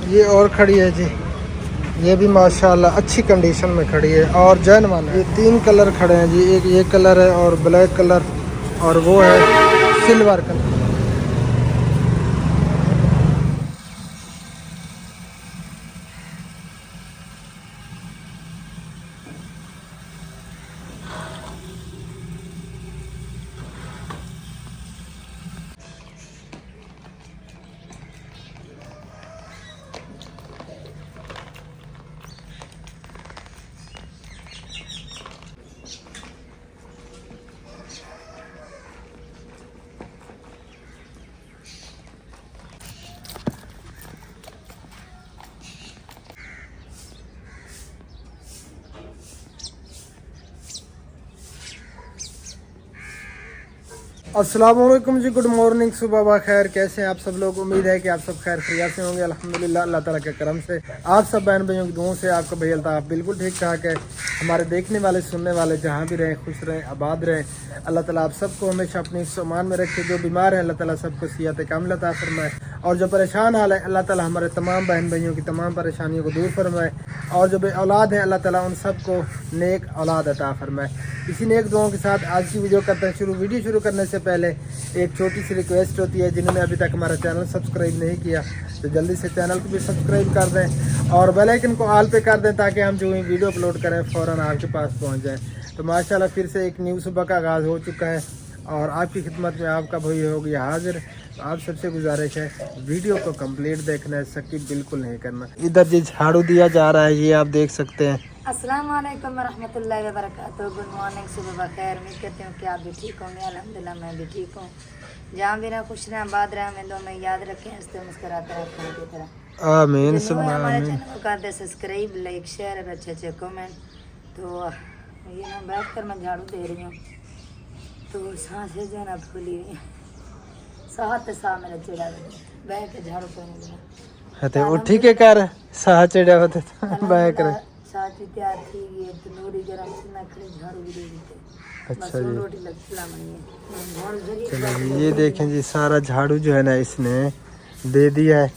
ये और खड़ी है जी, ये भी माशाल्लाह अच्छी कंडीशन में खड़ी है और जैन वन है। ये 3 कलर खड़े हैं जी, एक ये कलर है और ब्लैक कलर और वो है सिल्वर कलर। अस्सलाम वालेकुम जी, गुड मॉर्निंग, सुबह व खैर। कैसे हैं आप सब लोग? उम्मीद है कि आप सब खैर खैरियत से होंगे। अल्हम्दुलिल्लाह, अल्लाह ताला के करम से आप सब बहन भाइयों की दुआओं से आपका भाई अल्ताफ़ बिल्कुल ठीक ठाक है। हमारे देखने वाले सुनने वाले जहाँ भी रहें खुश रहें, आबाद रहें। अल्लाह ताला आप सबको हमेशा अपनी सामान में रखे। जो बीमार हैं अल्लाह ताला सबको सेहत कामिल अता फरमाए, और जो परेशान हाल है अल्लाह ताला हमारे तमाम बहन भाइयों की तमाम परेशानियों को दूर फरमाए, और जो बे औलाद हैं अल्लाह ताला उन सबको नेक औलाद अता फरमाए। इसी नेक दुआओं के साथ आज की वीडियो करते हैं शुरू। वीडियो शुरू करने से पहले एक छोटी सी रिक्वेस्ट होती है, जिन्होंने अभी तक हमारा चैनल सब्सक्राइब नहीं किया तो जल्दी से चैनल को भी सब्सक्राइब कर दें और बेल आइकन को ऑल पे कर दें, ताकि हम जो वीडियो अपलोड करें फ़ौरन आपके पास पहुंच जाए। तो माशाल्लाह फिर से एक न्यू सुबह का आगाज़ हो चुका है और आपकी खिदमत में आपका भाई हो गया हाजिर। तो आप सबसे गुजारिश है वीडियो को कंप्लीट देखना है, स्किप बिल्कुल नहीं करना। इधर जी झाड़ू दिया जा रहा है, ये आप देख सकते हैं। अस्सलाम वालेकुम रहमतुल्लाहि व बरकातहू। गुड मॉर्निंग, सुबह बखैर। उम्मीद करती हूँ कि आप भी ठीक होंगे। अल्हम्दुलिल्लाह मैं भी ठीक हूँ। जहाँ भी रहा खुश रहें, आबाद रहें, हमें दो में याद रखें, हंसते मुस्कुराते रखें की तरह। आमीन हमारे आमीन। चैनल को कर दे सब्सक्राइब, लाइक, शेयर और अच्छे अच्छे कमेंट। तो ये ना बैठ कर मैं झाड़ू दे रही हूँ, तो सांसें जो है ना फूली हुई साहत सा मेरा चिड़ा बैठ के झाड़ू पहने देना। तो वो ठीक है कर साह चढ़ा होते बैक कर साथ ही तैयार थी ये तंदूरी गरम से मैं खड़ी झाड़ू भी दे देते। अच्छा जी, रोटी लगती है। चलो जी, ये देखें जी सारा झाड़ू जो है ना इसने दे दिया है।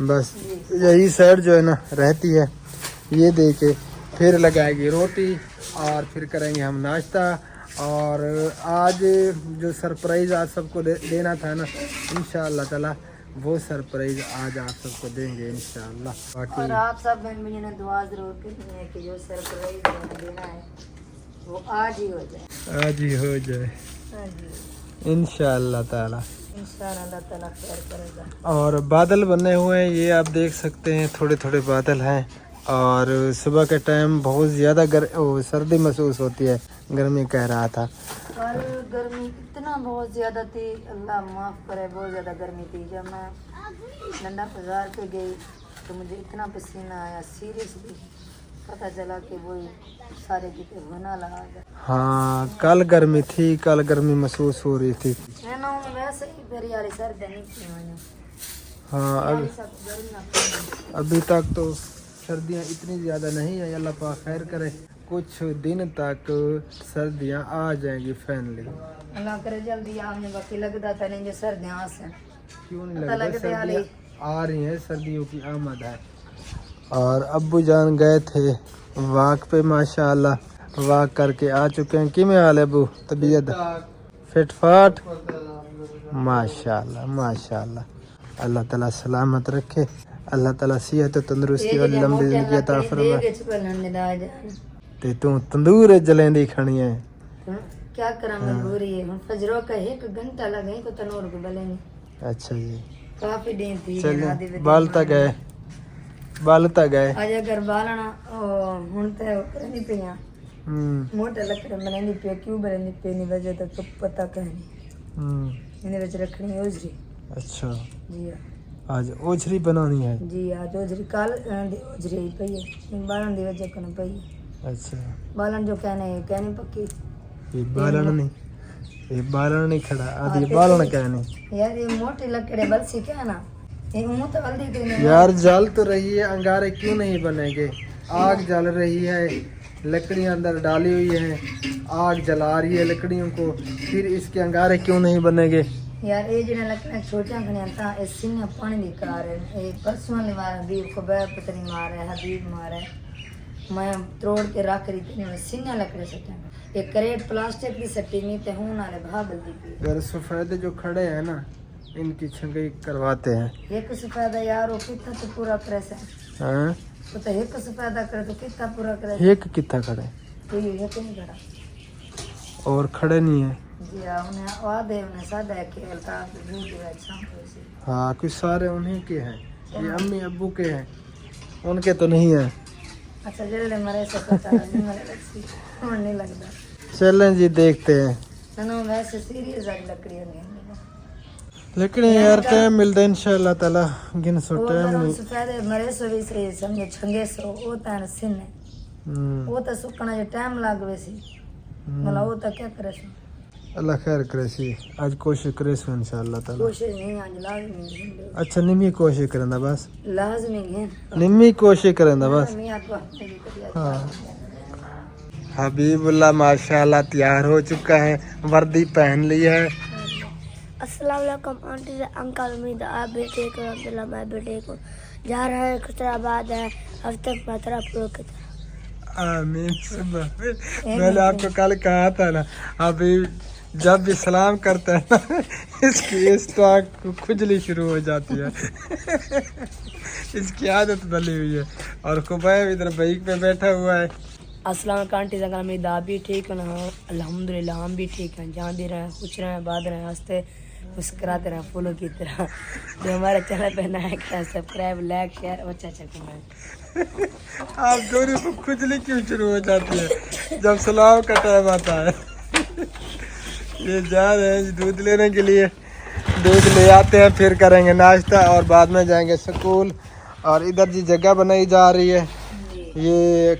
बस यही साइड जो है ना रहती है, ये दे के फिर लगाएगी रोटी और फिर करेंगे हम नाश्ता। और आज जो सरप्राइज़ आज सबको देना था ना, इंशाअल्लाह ताला वो सरप्राइज आज आप सबको देंगे इंशाअल्लाह। बाकी और आप सब बहन भाइयों ने दुआ जरूर करनी है कि जो सरप्राइज देना है वो आज ही हो जाए, आज ही हो जाए इंशाअल्लाह ताला। इंशाअल्लाह ताला खैर करेगा। और बादल बने हुए हैं, ये आप देख सकते हैं, थोड़े थोड़े बादल हैं। और सुबह के टाइम बहुत ज़्यादा सर्दी महसूस होती है, गर्मी कह रहा था। कल गर्मी इतना बहुत ज़्यादा थी, अल्लाह माफ़ करे, बहुत ज़्यादा गर्मी थी। जब मैं डंडा बाजार पे गई तो मुझे इतना पसीना आया, सीरियसली पता चला कि वही सारे किते होना लगा। हाँ कल गर्मी थी, कल गर्मी महसूस हो रही थी। वैसे ही फिर यार सर्दी नहीं थी। हाँ अभी तक तो सर्दियाँ इतनी ज़्यादा नहीं है, अल्लाह पाक खैर करे, कुछ दिन तक सर्दियाँ आ जाएंगी फाइनली। अल्लाह करे जल्दी आने, बाकी लगता था नहीं जो सर्दियाँ आ से क्यों नहीं लगता, सर्दियाँ आ रही हैं, सर्दियों की आमद है। और अब्बू जान गए थे वाक पे, माशाअल्लाह वाक करके आ चुके हैं। किमें हाल है अबू? तबीयत फिट फाट? माशाअल्लाह माशाअल्लाह, अल्लाह ताला सलामत रखे, अल्लाह ताला सेहत तंदुरुस्ती और लंबी जिंदगी अता फरमाए। ते तू तंदूर जलेंदी खणी है, क्या करा मजबूरी है। फजरों का 1 घंटा लगे को तनूर को बलेंगे। अच्छा जी, काफी दिन थी। चलिए बाल तक गए, बाल तक गए अज अगर बालना हुन ते करनी पिया मोटे लकड़े बनानी पे, क्यों बनानी पे नहीं वजह तक तो पता कहनी इन्हें विच रखनी ओझरी। अच्छा जी, आज ओझरी बनानी है जी, आज ओझरी कल ओझरी पई है, बालन दी वजह कने पई है। अच्छा बालन जो कहने पक्की, ये बालन नहीं खड़ा, आधी बालन कहने यार, ये मोटी लकड़े बलसी क्या ना, ये मुंह तो बल्दी करने यार। जल तो रही है, अंगारे क्यों नहीं बनेंगे? आग जल रही है, लकड़ियां अंदर डाली हुई है, आग जला रही है लकड़ियों को, फिर इसके अंगारे क्यों नहीं बनेंगे? यार ये जिन्हें लगना छोटियां खड़ियां ता ए सिंह पानी दी कार है ए परसों वाली वार हबीब को बै पतनी मार है हबीब मार है मैं तोड़ के रख रही थी सिंह लकड़े सटा ये करेट प्लास्टिक की सट्टी नहीं ते हूं नाले भागल दी पी घर सफेदे जो खड़े हैं ना इनकी छंगाई करवाते हैं। एक सफेदा यार वो कितना तो पूरा करे से हाँ तो एक सफेदा करे तो कितना पूरा करे एक कितना खड़े तो ये नहीं करा और खड़े नहीं है। जी हां उन्हें वादे उन्हें सादा खेल का दूध है अच्छा से हाँ कुछ सारे उन्हीं के हैं ये अम्मी अब्बू के हैं उनके तो नहीं है। अच्छा जल्दी मरे से पता नहीं मरे लगती और नहीं लगता चलें जी देखते हैं ना वैसे सीरियस वाली लकड़ियां नहीं लेकिन यार टाइम मिलता है इंशाल्लाह ताला गिन सो वो टाइम तो नहीं। सफेदे मरे सो भी से समझे छंगे सो वो तान सिन वो तो सुकना जो टाइम लागवे सी मतलब वो तो क्या करे सो अल्लाह खैर करे सी आज कोशिश करे सो इंशाल्लाह ताला। कोशिश नहीं आज लाजमी है अच्छा निम्मी कोशिश करना बस लाजमी है निम्मी कोशिश करना बस। मैं आपको मेरी करिया हाँ हबीबुल्लाह माशाल्लाह तैयार हो चुका है वर्दी पहन ली है। अस्सलाम वालेकुम आंटी से अंकल उम्मीद है आप भी ठीक हो अब्दुल्ला मैं भी ठीक हूँ जा रहा है खुशराबाद है हफ्ते मात्रा प्रो की तरफ। आमीन मैंने आपको कल कहा था ना अभी जब भी सलाम करता है ना इसकी स्टॉक खुजली शुरू हो जाती है इसकी आदत बनी हुई है। और खुबैब इधर बाइक पे बैठा हुआ है। अस्सलाम वालेकुम आंटी से अंकल उम्मीद आप भी ठीक हो ना अल्हम्दुलिल्लाह हम भी ठीक हैं जहाँ भी रहें खुश रहें बात रहें हंसते मुस्कुराते रहें फूलों की तरह। जो हमारे चैनल पे नया है सब्सक्राइब लाइक शेयर और अच्छा कमेंट। आप दोनों को खुजली क्यों शुरू हो जाती है जब सलाम का टाइम आता है। ये जा रहे हैं दूध लेने के लिए दूध ले आते हैं फिर करेंगे नाश्ता और बाद में जाएंगे स्कूल। और इधर जी जगह बनाई जा रही है ये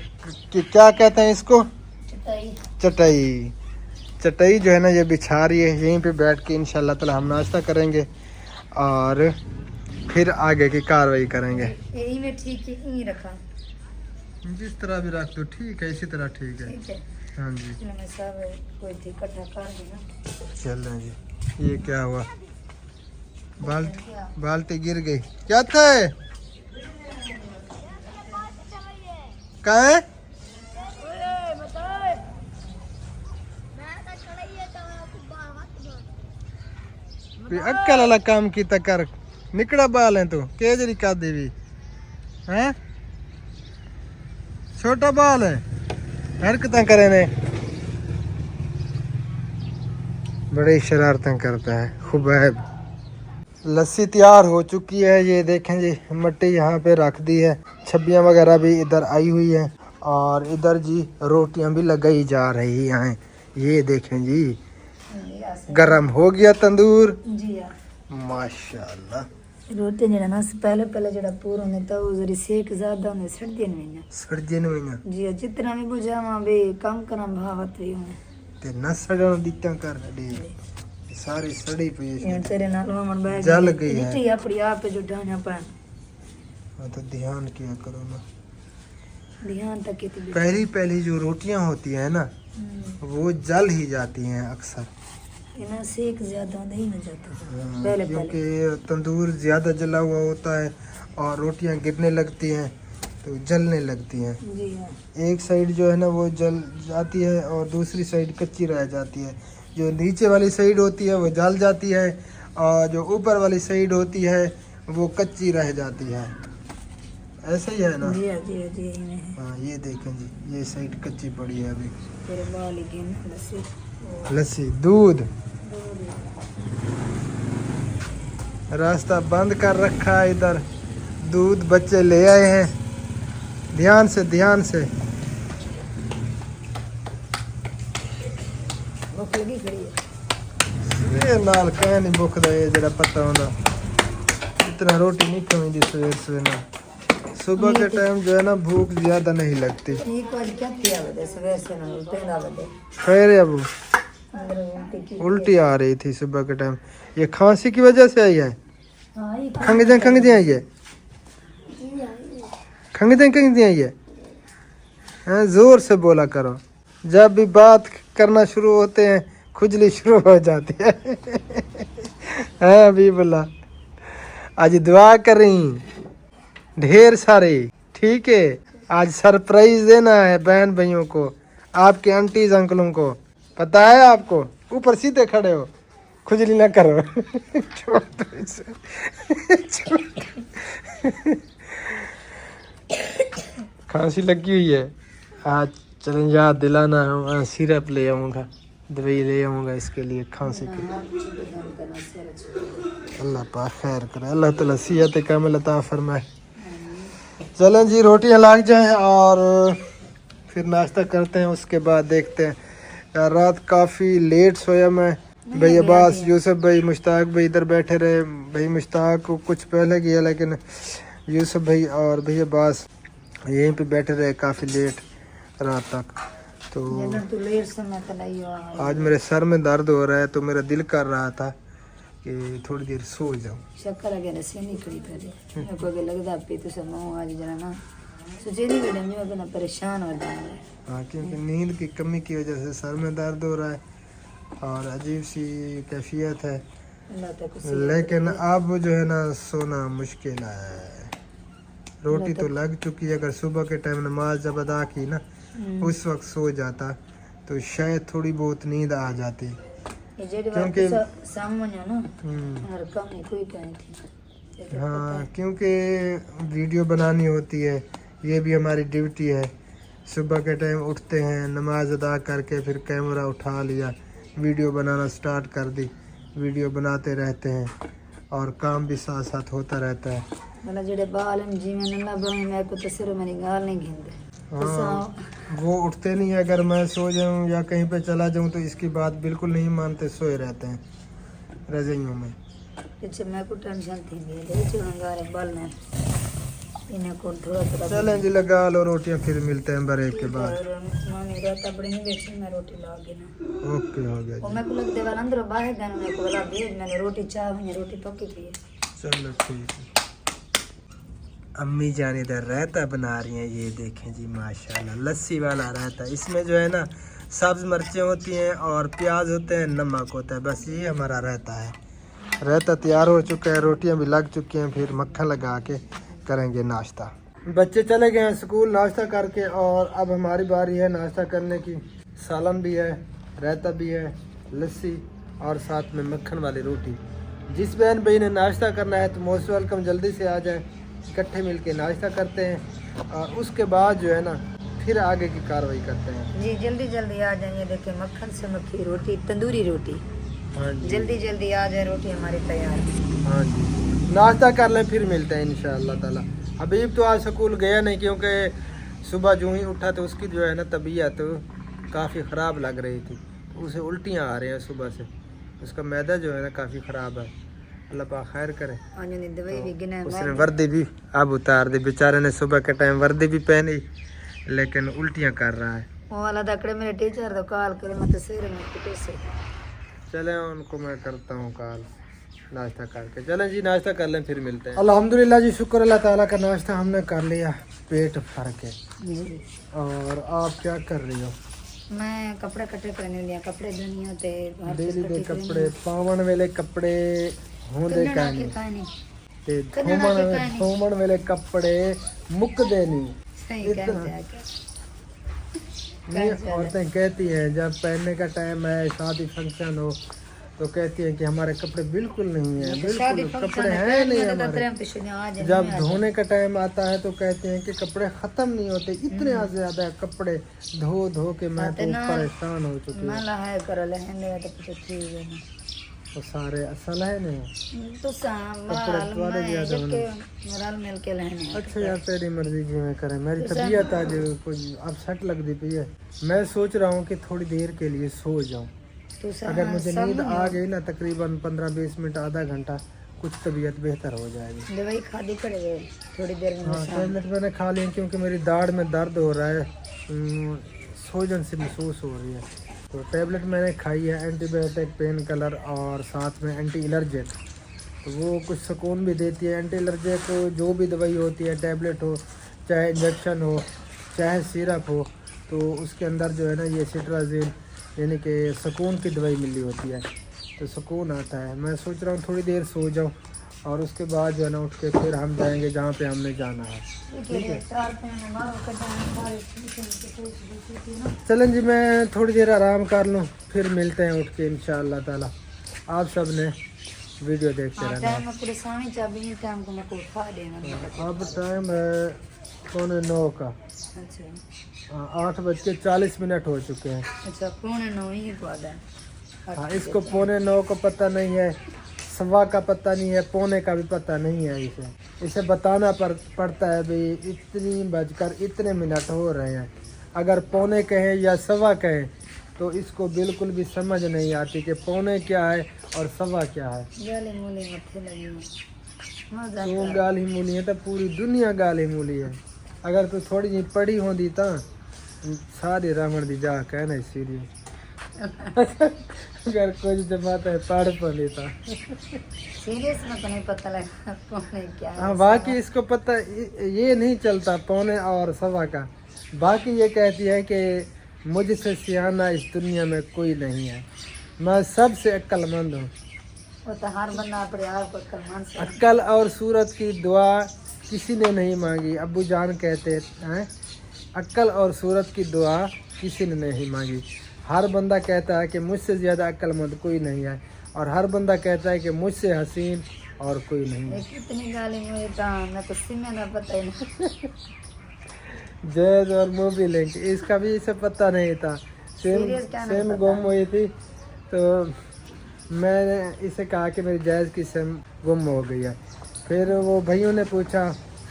क्या कहते हैं इसको चटाई चटाई जो है ना ये बिछा रही है यहीं पे बैठ के इंशाल्लाह ताला हम नाश्ता करेंगे और फिर आगे की कार्रवाई करेंगे। यही में ठीक है यहीं रखा जिस तरह भी रख दो ठीक है इसी तरह ठीक है। ठीक है हाँ जी मैं सब कोई थी इकट्ठा कर देना। चल रहे जी ये क्या हुआ बाल्टी गिर गई क्या था कहाँ है अक्कल वाला काम की कर निकड़ा बाल है तो केजरी का देवी हैं छोटा बाल है हरकतें करे ने बड़ी शरारतें करता है खुबैब। लस्सी तैयार हो चुकी है ये देखें जी मिट्टी यहाँ पे रख दी है छब्बियाँ वगैरह भी इधर आई हुई है और इधर जी रोटियां भी लगाई जा रही हैं ये देखें जी गरम हो गया तंदूर जी यार माशाल्लाह। रोटी जरा ना पहले पहले जरा पूरा ने तो जरी सेक ज्यादा ने सर्दी में सर्दी में जी जितना भी बुझावा भी कम करम भावत भी हूं ते न सड़न दित्ता कर दे सारी सड़ी पई ये तेरे नाल मन बैग जल गई है जी अपनी आप जो ढाना पान तो ध्यान किया करो ना ध्यान तक की पहली पहली जो रोटियां होती है ना वो जल ही जाती हैं अक्सर इना सेक ज्यादा नहीं न जाता हाँ, पहले क्योंकि तंदूर ज़्यादा जला हुआ होता है और रोटियां गिरने लगती हैं तो जलने लगती हैं। जी हां एक साइड जो है ना वो जल जाती है और दूसरी साइड कच्ची रह जाती है। जो नीचे वाली साइड होती है वो जल जाती है और जो ऊपर वाली साइड होती है वो कच्ची रह जाती है। ऐसा ही है ना जी जी जी हाँ ये देखें जी ये साइड कच्ची पड़ी है अभी। तेरे बाल गिन लस्सी दूध रास्ता बंद कर रखा है इधर दूध बच्चे ले आए हैं ध्यान से भूख लगी खड़ी है ये नाल कह नहीं भुखदा ये जरा पता होंदा इतना रोटी नहीं खाऊंगी सवेरे ना सुबह के टाइम जो है ना भूख ज्यादा नहीं लगती। ठीक आज क्या किया बदे सवेर से ना उठेगा बदे खैर अबू अंदर उल्टी की उल्टी आ रही थी सुबह के टाइम ये खांसी की वजह से आई है हां ये खंगदे आई है खंगदे आई है हाँ, जोर से बोला करो जब भी बात करना शुरू होते हैं खुजली शुरू हो जाती है है हबीबुल्लाह, आज दुआ करें ढेर सारे, ठीक है। आज सरप्राइज देना है बहन भाइयों को, आपके आंटीज अंकलों को, पता है आपको। ऊपर सीधे खड़े हो, खुजली ना करो। खांसी लगी हुई है आज, चलें याद दिलाना है, सिरप ले आऊँगा, दवाई ले आऊँगा इसके लिए खांसी की। अल्लाह पाक खैर करे, अल्लाह ताला सेहत कामिल अता फरमाए। चलें जी, रोटियां लाग जाएं और फिर नाश्ता करते हैं, उसके बाद देखते हैं। यार रात काफ़ी लेट सोया मैं, भाई अब्बास, यूसुफ भाई, मुश्ताक भाई इधर बैठे रहे। भाई मुश्ताक को कुछ पहले किया, लेकिन यूसुफ भाई और भाई अब्बास यहीं पे बैठे रहे काफ़ी लेट रात तक। तो आज मेरे सर में दर्द हो रहा है, तो मेरा दिल कर रहा था कि थोड़ी देर सो जाऊं। शक्कर वगैरह से नहीं खड़ी पहले मेरे को अगर लगता पे तो सब आज जरा ना सोचे नहीं बेटा मैं अपना परेशान हो जाऊंगा। हाँ, क्योंकि नींद की कमी की वजह से सर में दर्द हो रहा है और अजीब सी कैफियत है, लेकिन अब जो है ना सोना मुश्किल है। रोटी तो लग चुकी है, अगर सुबह के टाइम नमाज जब अदा की ना उस वक्त सो जाता तो शायद थोड़ी बहुत नींद आ जाती, क्योंकि हाँ, क्योंकि वीडियो बनानी होती है, ये भी हमारी ड्यूटी है। सुबह के टाइम उठते हैं, नमाज अदा करके फिर कैमरा उठा लिया, वीडियो बनाना स्टार्ट कर दी, वीडियो बनाते रहते हैं और काम भी साथ साथ होता रहता है। मतलब जेडे बाल जी में नल्ला बने मैं को तो सिर्फ मेरी गाल नहीं घिंदे। हाँ, वो उठते नहीं है। अगर मैं सो जाऊं या कहीं पे चला जाऊं तो इसकी बात बिल्कुल नहीं मानते, सोए रहते हैं रजाइयों में। पीछे मैं को टेंशन थी मेरे चुनगारे बाल ने इन्हें को थोड़ा थोड़ा चलें जी, लगा लो रोटियां, फिर मिलते हैं ब्रेक के बाद। मामी रात बड़ी नहीं बैठी, मैं रोटी ला के ना ओके, हो गया वो जी। मैं को लग देवा अंदर बाहर गन मैं को बोला भेज मैंने रोटी चाह मैंने रोटी पकी थी। चलो ठीक है। अम्मी जान इधर रायता बना रही हैं, ये देखें जी माशाल्लाह, लस्सी वाला रायता। इसमें जो है ना सब्ज़ मिर्चें होती हैं और प्याज होते हैं, नमक होता है, बस ये हमारा रायता है। रायता तैयार हो चुका है, रोटियां भी लग चुकी हैं, फिर मक्खन लगा के करेंगे नाश्ता। बच्चे चले गए हैं स्कूल नाश्ता करके और अब हमारी बारी है नाश्ता करने की। सालन भी है, रायता भी है, लस्सी और साथ में मक्खन वाली रोटी। जिस बहन भाई ने नाश्ता करना है तो मोस्ट वेलकम, जल्दी से आ जाए, इकट्ठे मिलके नाश्ता करते हैं और उसके बाद जो है ना फिर आगे की कार्रवाई करते हैं। जी जल्दी जल्दी आ जाइए, देखिए मक्खन से मक्खी रोटी, तंदूरी रोटी। हाँ जी, जल्दी जल्दी आ जाए, रोटी हमारी तैयार है। हाँ जी, नाश्ता कर लें फिर मिलते हैं इंशाअल्लाह ताला। हबीब तो आज स्कूल गया नहीं, क्योंकि सुबह जो ही उठा तो उसकी जो है ना तबीयत काफ़ी ख़राब लग रही थी, उसे उल्टियाँ आ रही हैं सुबह से, उसका मैदा जो है ना काफ़ी ख़राब है। अल्लाह पाक खैर करे। उसने वर्दी भी अब उतार दी, बेचारे ने सुबह के टाइम वर्दी भी पहनी, लेकिन उल्टियाँ कर रहा है। वो वाला दकड़े मेरे टीचर तो कॉल करे मत सिर में कुटे से। चले उनको मैं करता हूँ कॉल नाश्ता करके। चलें जी, नाश्ता कर लें फिर मिलते हैं। अल्हम्दुलिल्लाह जी, शुक्र अल्लाह ताला का, नाश्ता हमने कर लिया पेट भर के। और आप क्या कर रही हो? मैं कपड़े कट्टे करने लिया, कपड़े धनिया ते डेली दे कपड़े, पावन वेले कपड़े होंदे कानी ते धोमन वेले कपड़े मुकदे नहीं। सही कहते नहीं, औरतें कहती हैं जब पहनने का टाइम है, शादी फंक्शन हो तो कहती हैं कि हमारे कपड़े बिल्कुल नहीं है, बिल्कुल कपड़े हैं नहीं हमारे। जब धोने का टाइम आता है तो कहते हैं कि कपड़े ख़त्म नहीं होते, इतने ज़्यादा कपड़े धो धो के मैं तो परेशान हो चुकी हूँ। तो सारे असल है नहीं तो कपड़े ज़्यादा होने। अच्छा यार, तेरी मर्जी जी में करें, मेरी तबीयत आज कुछ अपसेट लग दी पई है। मैं सोच रहा हूँ कि थोड़ी देर के लिए सो जाऊँ। अगर मुझे नींद आ गई ना तकरीबन 15-20 मिनट, आधा घंटा, कुछ तबीयत बेहतर हो जाएगी। दवाई खा दी पड़ेगी थोड़ी देर में। हाँ, टैबलेट मैंने खा ली, क्योंकि मेरी दाढ़ में दर्द हो रहा है, सूजन सी महसूस हो रही है, तो टैबलेट मैंने खाई है, एंटीबायोटिक, पेन किलर और साथ में एंटी एलर्जिक। तो वो कुछ सुकून भी देती है। एंटी एलर्जिक जो भी दवाई होती है, टैबलेट हो चाहे इंजेक्शन हो चाहे सिरप हो, तो उसके अंदर जो है ना ये सिट्राजिन यानी कि सुकून की दवाई मिली होती है। तो सुकून आता है। मैं सोच रहा हूँ थोड़ी देर सो जाऊँ और उसके बाद जो है ना उठ के फिर हम जाएंगे जहाँ पे हमने जाना है। ठीक है, चलें जी, मैं थोड़ी देर आराम कर लूँ, फिर मिलते हैं उठ के इंशाअल्लाह ताला। आप सब ने वीडियो देखते रहना। अब टाइम है 8:45 का। अच्छा 8:40 हो चुके हैं। अच्छा 8:45 ही बाद है। हाँ, इसको 8:45 को पता नहीं है, 1:15 का पता नहीं है, 8:45 का भी पता नहीं है। इसे बताना पड़ता है भाई इतनी बजकर इतने मिनट हो रहे हैं। अगर 8:45 कहें या 1:15 कहें तो इसको बिल्कुल भी समझ नहीं आती कि 8:45 क्या है और 1:15 क्या है। तू गाली मूली है तो पूरी दुनिया गाली मूली है। अगर तू थोड़ी जी पढ़ी होती तो सारी रावण दी जा कहना सीरियस। अगर कुछ जमाता है पढ़ पढ़ी था सीरियस में तो नहीं पता लगा 8:45 क्या है। हाँ, बाकी इसको पता ये नहीं चलता 8:45 और 1:15 का। बाकी ये कहती है कि मुझसे सियाना इस दुनिया में कोई नहीं है, मैं सबसे अक्लमंद हूँ। वो तो हर बंदा अपने आप को अक्लमंद से अक्ल और सूरत की दुआ किसी ने नहीं मांगी। अब्बू जान कहते हैं अक्ल और सूरत की दुआ किसी ने नहीं मांगी। हर बंदा कहता है कि मुझसे ज़्यादा अक्लमंद कोई नहीं है और हर बंदा कहता है कि मुझसे हसीन और कोई नहीं है। कितनी गाली मुझे मैं तो सिमे ना पता ही नहीं। जैज और मूवी लिंक इसका भी इसे पता नहीं था। सेम गुम हुई थी तो मैंने इसे कहा कि मेरी जैज की सिम गुम हो गई है। फिर वो भाइयों ने पूछा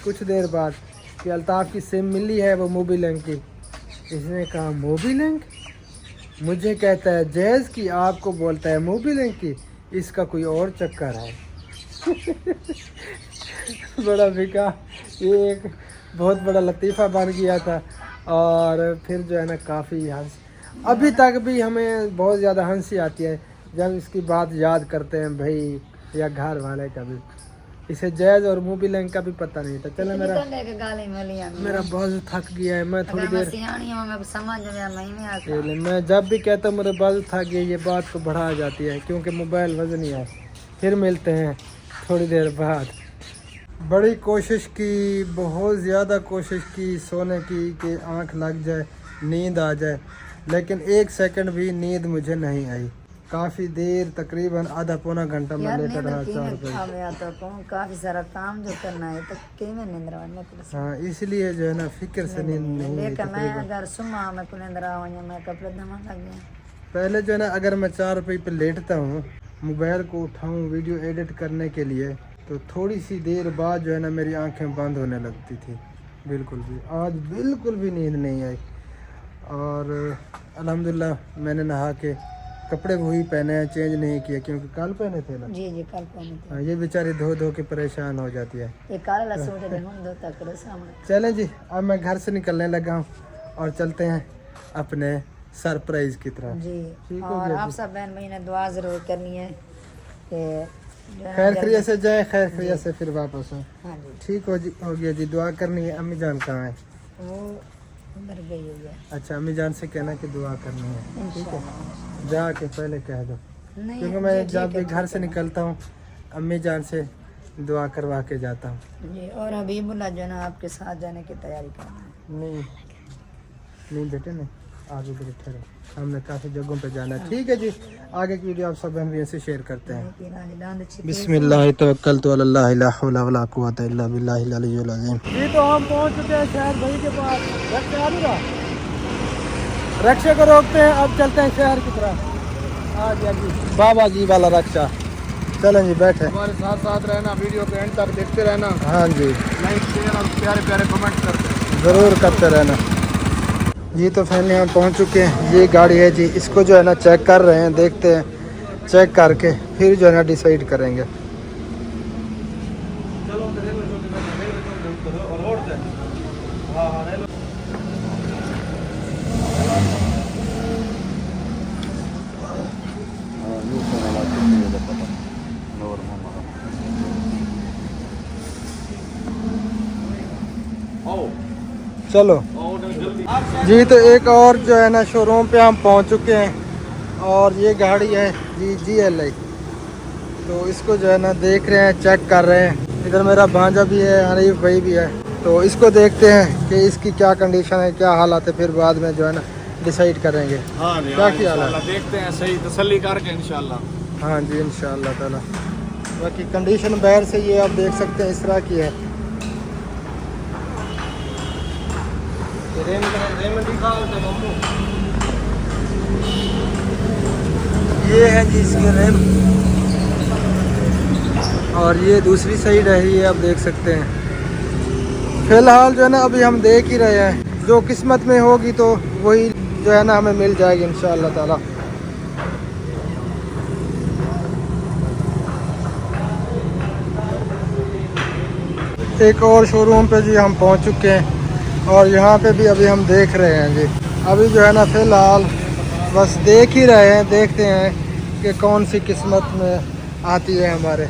कुछ देर बाद कि अल्ताफ़ की सिम मिली है वो मूवी लिंक की। इसने कहा मूवी लिंक, मुझे कहता है जैज की, आपको बोलता है मूवी लिंक की, इसका कोई और चक्कर है। बड़ा बिका, ये एक बहुत बड़ा लतीफ़ा बन गया था। और फिर जो है ना काफ़ी अभी तक भी हमें बहुत ज़्यादा हंसी आती है जब इसकी बात याद करते हैं भाई या घर वाले का भी। इसे जैज और मूवी लिंक का भी पता नहीं था। चलो मेरा बहुत थक गया है, मैं थोड़ी देर मैं जब भी कहता हूँ मेरा बहुत थक गया, ये बात को बढ़ा जाती है क्योंकि मोबाइल वजनी है। फिर मिलते हैं थोड़ी देर बाद। बड़ी कोशिश की, बहुत ज़्यादा कोशिश की सोने की कि आँख लग जाए, नींद आ जाए, लेकिन 1 सेकंड भी नींद मुझे नहीं आई। काफ़ी देर तकरीबन आधा पौना घंटा में लेटा रहा 4 बजे। काफ़ी सारा काम जो करना है तो नींद। हाँ, इसलिए जो है ना फिक्र से नींद नहीं आई। पहले जो है ना अगर मैं 4 रुपये पे लेटता हूँ, मोबाइल को उठाऊँ वीडियो एडिट करने के लिए, तो थोड़ी सी देर बाद जो है ना मेरी आंखें बंद होने लगती थी। बिल्कुल भी आज बिल्कुल भी नींद नहीं आई। और अल्हम्दुलिल्लाह मैंने नहा के कपड़े वही पहने हैं, चेंज नहीं किए क्योंकि कल पहने थे ना। जी कल पहने थे। हाँ, ये बेचारी धो धो के परेशान हो जाती है। ये काला सूट है हम धोता करो सामने। चलें जी, अब मैं घर से निकलने लगा हूँ और चलते हैं अपने सरप्राइज की तरफ जी। और आप सब बहन भाई ने दुआ जरूर करनी है कि खैर खैरियत से जाए, खैर खैरियत से फिर वापस आए। हाँ जी ठीक हो गया जी। दुआ करनी है। अम्मी जान कहाँ है? वो उधर गई हुई है। अच्छा, अम्मी जान से कहना कि दुआ करनी है। ठीक है, जाके पहले कह दो क्योंकि मैं जब भी घर से निकलता हूँ अम्मी जान से दुआ करवा के जाता हूँ जी। और हबीबुल्लाह जो है ना आपके साथ जाने की तैयारी करना है। नहीं बेटे नहीं, आगे बैठे रहो, हमने काफ़ी जगहों पे जाना है। ठीक है जी, आगे की वीडियो आप सब बहन से शेयर करते हैं। बिस्मिल्लाह तवक्कलतु अल्लाह ला हौला वला कुव्वता इल्ला बिल्लाहिल अलिय्यिल अज़ीम। जी तो हम पहुंच चुके हैं शहर भाई के पास। रक्षा को रोकते हैं, अब चलते हैं शहर की तरफ। आ गया जी बाबा जी वाला रक्षा। चलें जी, बैठे हमारे साथ रहना, वीडियो के एंड तक देखते रहना। हाँ जी, लाइक शेयर और प्यारे प्यारे कमेंट करते ज़रूर करते रहना जी। तो फैमिली हम पहुंच चुके हैं। ये गाड़ी है जी, इसको जो है ना चेक कर रहे हैं, देखते हैं, चेक करके फिर जो है ना डिसाइड करेंगे। चलो जी, तो एक और जो है ना शोरूम पे हम पहुंच चुके हैं और ये गाड़ी है GLI। तो इसको जो है ना देख रहे हैं, चेक कर रहे हैं। इधर मेरा भांजा भी है, हनीफ भाई भी है। तो इसको देखते हैं कि इसकी क्या कंडीशन है, क्या हालात है, फिर बाद में जो है ना डिसाइड करेंगे। हाँ जी, क्या हाँ, ख्याल है? इंशाल्लाह देखते हैं, सही तसल्ली करके इंशाल्लाह। हाँ जी इंशाअल्लाह ताला। बाकी कंडीशन बाहर से ये आप देख सकते हैं इस तरह की है। ये है जी इसकी रैम, और ये दूसरी साइड है, ये आप देख सकते हैं। फिलहाल जो है ना अभी हम देख ही रहे हैं, जो किस्मत में होगी तो वही जो है ना हमें मिल जाएगी इंशाअल्लाह ताला। एक और शोरूम पे जी हम पहुंच चुके हैं, और यहाँ पे भी अभी हम देख रहे हैं जी। अभी जो है ना फ़िलहाल बस देख ही रहे हैं, देखते हैं कि कौन सी किस्मत में आती है हमारे।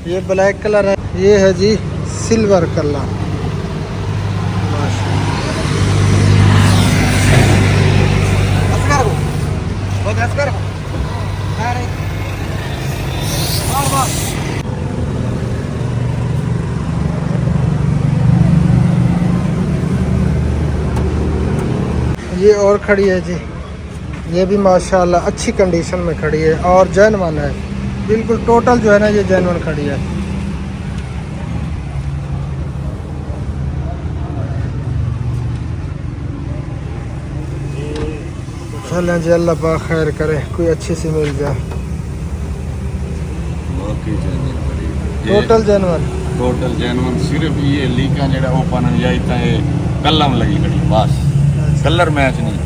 ये ब्लैक कलर है, ये है जी सिल्वर कलर। ये और खड़ी है जी, ये भी माशाल्लाह अच्छी कंडीशन में खड़ी है और जेन्युइन है बिल्कुल। टोटल जो है ना ये जेन्युइन खड़ी है। चलें जी, अल्लाह पाक खैर करे, कोई अच्छी सी मिल जाए। टोटल जेन्युइन सिर्फ ये लीका जेड़ा ओपन जाई ता ये कलम लगी खड़ी बस, कलर मैच नहीं।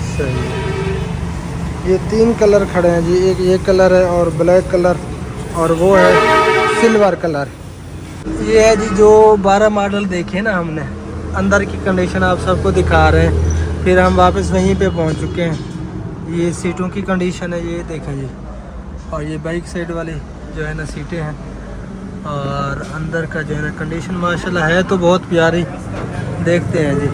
सही। ये 3 कलर खड़े हैं जी, एक ये कलर है और ब्लैक कलर, और वो है सिल्वर कलर। ये है जी जो 12 मॉडल देखे ना हमने, अंदर की कंडीशन आप सबको दिखा रहे हैं। फिर हम वापस वहीं पे पहुंच चुके हैं। ये सीटों की कंडीशन है, ये देखें जी। और ये बाइक साइड वाली जो है ना सीटें हैं, और अंदर का जो है ना कंडीशन माशाल्लाह है तो बहुत प्यारी। देखते हैं जी।